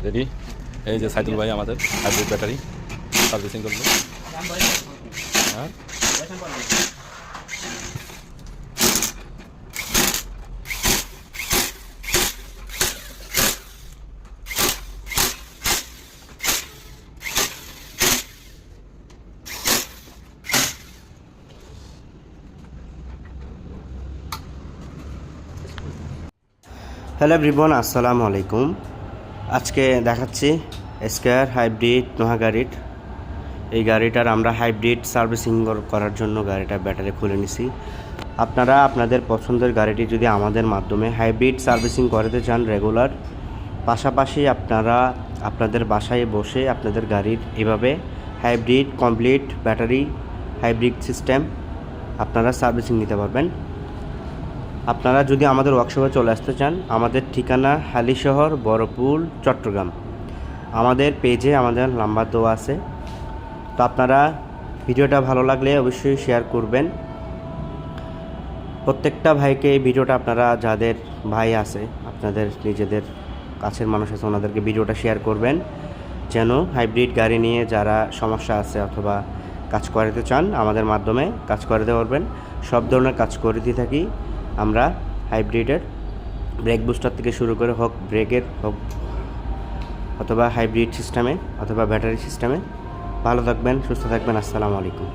Ready. এই যে সাইদুল ভাই আমাদের হাইব্রিড ব্যাটারি সার্ভিসিং করলো। হ্যাঁ, হ্যালো এভরিওয়ান, আসসালামু আলাইকুম। আজকে দেখাচ্ছি স্কয়ার হাইব্রিড নোহা গাড়ির। এই গাড়িটার আমরা হাইব্রিড সার্ভিসিং করার জন্য গাড়িটা ব্যাটারি খুলে নিছি। আপনারা আপনাদের পছন্দের গাড়িটি যদি আমাদের মাধ্যমে হাইব্রিড সার্ভিসিং করাতে চান রেগুলার, পাশাপাশি আপনারা আপনাদের বাসায় বসে আপনাদের গাড়ির এভাবে hybrid complete battery hybrid system আপনারা সার্ভিসিং নিতে পারবেন। আপনারা যদি আমাদের ওয়ার্কশপে চলে আসতে চান, আমাদের ঠিকানা হালিশহর, বড়পুল, চট্টগ্রাম। আমাদের পেজে আমাদের নাম্বার দেওয়া আছে। তো আপনারা ভিডিওটা ভালো লাগলে অবশ্যই শেয়ার করবেন। প্রত্যেকটা ভাইকে এই ভিডিওটা আপনারা যাদের ভাই আছে, আপনাদের নিজেদের কাছের মানুষ আছে, ওনাদেরকে ভিডিওটা শেয়ার করবেন, যেন হাইব্রিড গাড়ি নিয়ে যারা সমস্যা আছে অথবা কাজ করাতে চান আমাদের মাধ্যমে কাজ করাতে পারবেন। সব ধরনের কাজ করে দিয়ে থাকি আমরা। হাইব্রিডের ব্রেক বুস্টার থেকে শুরু করে হোক ব্রেকের হোক অথবা হাইব্রিড সিস্টেমে অথবা ব্যাটারি সিস্টেমে। ভালো থাকবেন, সুস্থ থাকবেন। আসসালামু আলাইকুম।